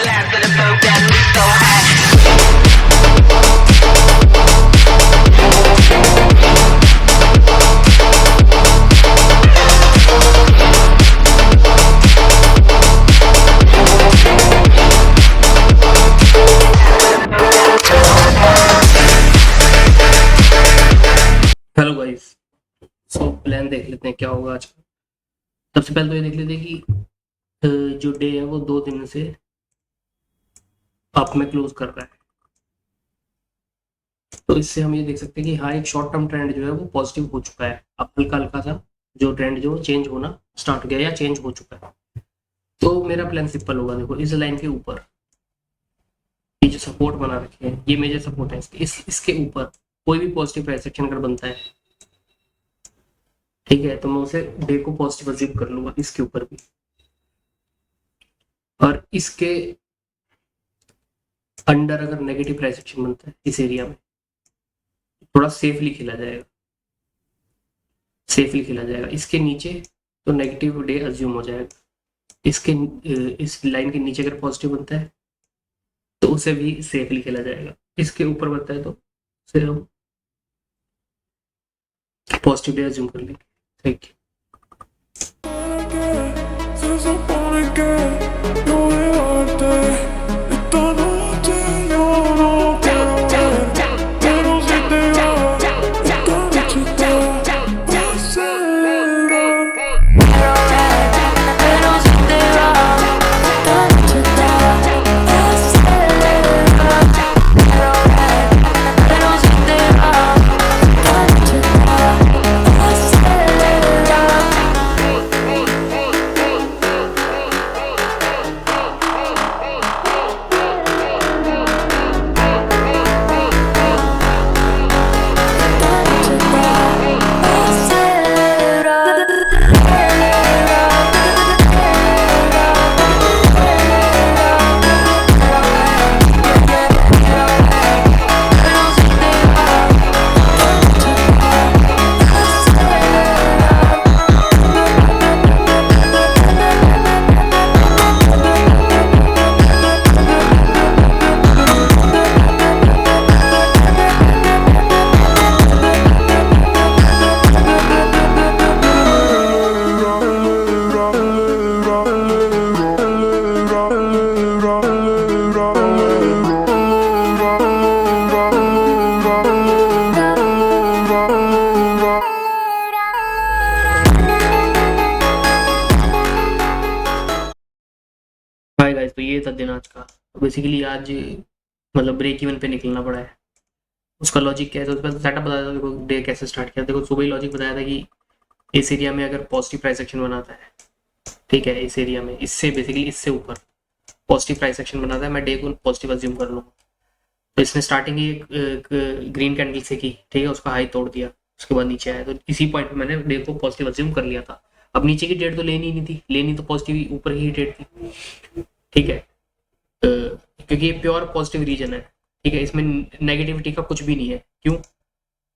last of the boat that leaves so high. Hello guys. So plan देख लेते हैं क्या होगा आज का। सबसे पहले तो ये देख लेते हैं कि जो डे है वो 2 दिन से अप में क्लोज कर रहा है। तो इससे हम ये देख सकते हैं कि हाँ, एक शॉर्ट टर्म ट्रेंड जो है वो पॉजिटिव हो चुका है। अब हल्का हल्का सा जो ट्रेंड जो चेंज होना स्टार्ट हो गया या चेंज हो चुका है। तो मेरा प्लान सिंपल होगा। देखो, इस लाइन के ऊपर ये जो सपोर्ट बना रखे हैं, ये मेजर सपोर्ट है। इसके ऊपर कोई भी पॉजिटिव प्राइस एक्शन अगर बनता है, ठीक है, तो मैं उसे डे को पॉजिटिव अज्यूम कर लूंगा इसके ऊपर भी। और इसके अंडर अगर नेगेटिव प्राइस एक्शन बनता है इस एरिया में, थोड़ा सेफली खेला जाएगा, सेफली खेला जाएगा। इसके नीचे तो नेगेटिव डे अज्यूम हो जाएगा। इसके इस लाइन के नीचे अगर पॉजिटिव बनता है तो उसे भी सेफली खेला जाएगा। इसके ऊपर बनता है तो उसे हम पॉजिटिव डे अज्यूम कर लेंगे। Thank you. हाय गाइस, तो ये था दिन आज का। बेसिकली आज मतलब ब्रेक इवन पे निकलना पड़ा है। उसका लॉजिक क्या है, तो उसका सेटअप बताया था। देखो डे कैसे स्टार्ट किया। देखो सुबह ही लॉजिक बताया था कि इस एरिया में अगर पॉजिटिव प्राइस एक्शन बनाता है, ठीक है, इस एरिया में इससे बेसिकली इससे ऊपर पॉजिटिव प्राइस एक्शन बनाता है, मैं डे को पॉजिटिव अज्यूम कर लूँगा। तो इसने स्टार्टिंग ही एक ग्रीन कैंडल से की, ठीक है, उसका हाई तोड़ दिया, उसके बाद नीचे आया। तो इसी पॉइंट पे मैंने डे को पॉजिटिव अज्यूम कर लिया था। अब नीचे की डेट तो लेनी ही नहीं थी, लेनी तो पॉजिटिव ऊपर की डेट थी, ठीक है, क्योंकि ये प्योर पॉजिटिव रीजन है, ठीक है, इसमें नेगेटिविटी का कुछ भी नहीं है। क्यों?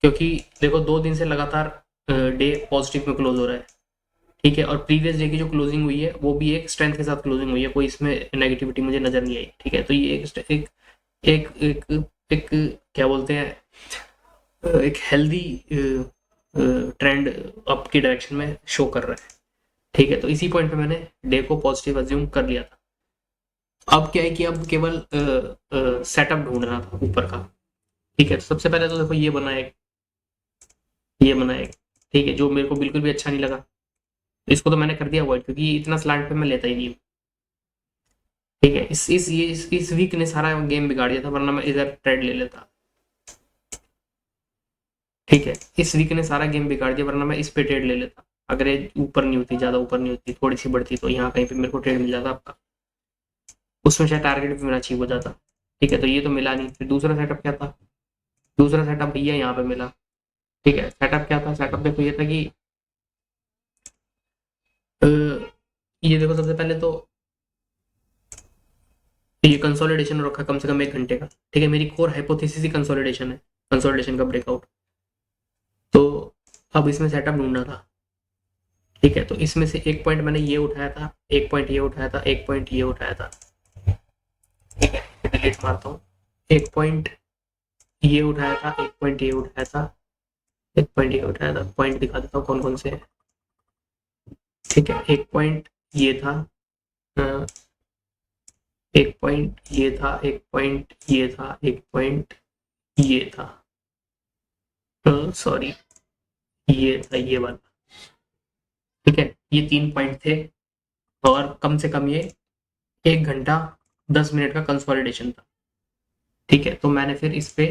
क्योंकि देखो 2 दिन से लगातार डे पॉजिटिव में क्लोज हो रहा है, ठीक है, और प्रीवियस डे की जो क्लोजिंग हुई है वो भी एक स्ट्रेंथ के साथ क्लोजिंग हुई है, कोई इसमें नेगेटिविटी मुझे नजर नहीं आई, ठीक है। तो ये एक एक एक, एक क्या बोलते हैं, एक हेल्दी ट्रेंड अप की डायरेक्शन में शो कर रहा है, ठीक है। तो इसी पॉइंट पे मैंने डे को पॉजिटिव अज्यूम कर लिया था। अब क्या है कि अब केवल सेटअप ढूंढना था ऊपर का, ठीक है। तो सबसे पहले तो देखो ये बना एक, ये बना एक, ठीक है, जो मेरे को बिल्कुल भी अच्छा नहीं लगा। तो इसको तो मैंने कर दिया अवॉइड, क्योंकि इतना स्लैंट पे मैं लेता ही नहीं हूँ, ठीक है। इस वीक ने सारा गेम बिगाड़ दिया था, वरना मैं इधर ट्रेड ले लेता, ठीक है। इस वीक ने सारा गेम बिगाड़ दिया, वरना मैं इस पे ट्रेड ले लेता। अगर ये ऊपर नहीं होती, ज्यादा ऊपर नहीं होती, थोड़ी सी बढ़ती, तो यहाँ कहीं पे मेरे को ट्रेड मिल जाता आपका, उसमें शायद टारगेट भी मेरा अचीव हो जाता, ठीक है। तो ये तो मिला नहीं। फिर दूसरा सेटअप क्या था? दूसरा सेटअप भैया यहाँ पे मिला, ठीक है। सेटअप क्या था? सेटअप देखो ये था कि ये देखो, सबसे पहले तो ये कंसोलिडेशन रखा कम से कम 1 घंटे का, ठीक है। मेरी कोर हाइपोथेसिस ही कंसोलिडेशन है, कंसोलिडेशन का ब्रेकआउट। तो अब इसमें सेटअप ढूंढना था, ठीक है। तो इसमें से एक पॉइंट मैंने ये उठाया था, एक पॉइंट ये उठाया था, एक पॉइंट ये उठाया था, डेट मारता हूँ। एक पॉइंट ये उठाया था, एक पॉइंट ये उठाया था, एक पॉइंट ये उठाया था। पॉइंट दिखा देता हूँ कौन कौन से हैं। ठीक है, एक पॉइंट ये था, एक पॉइंट ये था, एक पॉइंट ये था, एक पॉइंट ये था, सॉरी ये था ये वाला। ठीक है, ये 3 पॉइंट थे और कम से कम ये 1 घंटा 10 मिनट का कंसोलिडेशन था। ठीक है, तो मैंने फिर इस पे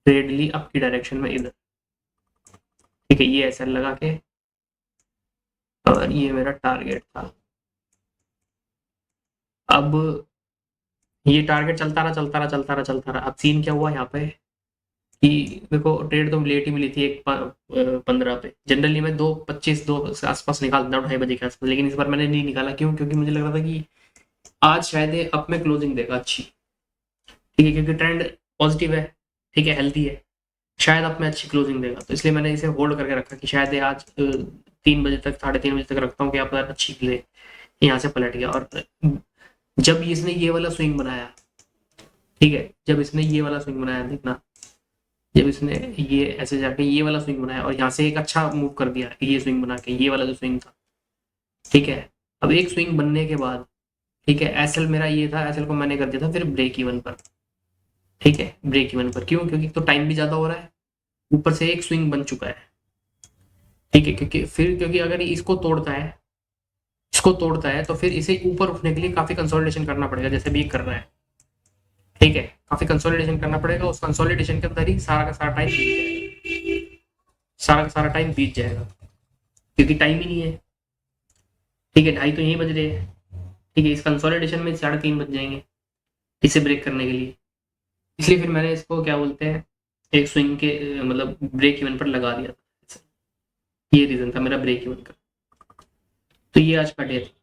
ट्रेड ली अप की डायरेक्शन में इधर। ठीक है, ये ऐसा लगा के और ये मेरा टारगेट था। अब ये टारगेट चलता रहा चलता रहा चलता रहा चलता रहा। अब सीन क्या हुआ यहाँ पे कि मेरे को ट्रेड तो लेट ही मिली थी 1:15 पे। जनरली मैं 2:25 2 के आसपास निकालता हूँ, 2:30 बजे के आसपास, लेकिन इस बार मैंने नहीं निकाला। क्यों? क्योंकि मुझे लग रहा था कि आज शायद ये अप में क्लोजिंग देगा अच्छी। ठीक है, क्योंकि ट्रेंड पॉजिटिव है, ठीक है, हेल्थी है, शायद अप में अच्छी क्लोजिंग देगा। तो इसलिए मैंने इसे होल्ड करके रखा कि शायद ये आज 3 बजे तक 3:30 बजे तक रखता हूँ कि आप अच्छी ले। यहाँ से पलट गया और जब इसने ये वाला स्विंग बनाया, ठीक है, जब इसने ये वाला स्विंग बनाया, देखना, जब इसने ये ऐसे जाके ये वाला स्विंग बनाया और यहाँ से एक अच्छा मूव कर दिया ये स्विंग बना के, ये वाला जो स्विंग था। ठीक है, अब एक स्विंग बनने के बाद, ठीक है, एसएल मेरा ये था, एसएल को मैंने कर दिया था फिर ब्रेक इवन पर। ठीक है, ब्रेक इवन पर क्यों? क्योंकि तो टाइम भी ज्यादा हो रहा है, ऊपर से एक स्विंग बन चुका है। ठीक है, क्योंकि अगर इसको तोड़ता है तो फिर इसे ऊपर उठने के लिए काफी कंसोलिडेशन करना पड़ेगा, जैसे भी कर रहा है। ठीक है, काफी कंसोलिडेशन करना पड़ेगा, उस कंसोलिडेशन के अंदर ही सारा का सारा टाइम बीत जाएगा, सारा का सारा टाइम बीत जाएगा, क्योंकि टाइम ही नहीं है। ठीक है, 2:30 तो यही बज रहे हैं। ठीक है, इस कंसोलिडेशन में 3:30 बज जाएंगे इसे ब्रेक करने के लिए। इसलिए फिर मैंने इसको क्या बोलते हैं, एक स्विंग के मतलब ब्रेक इवन पर लगा दिया था। ये रीजन था मेरा ब्रेक इवन का। तो ये आज का डे था।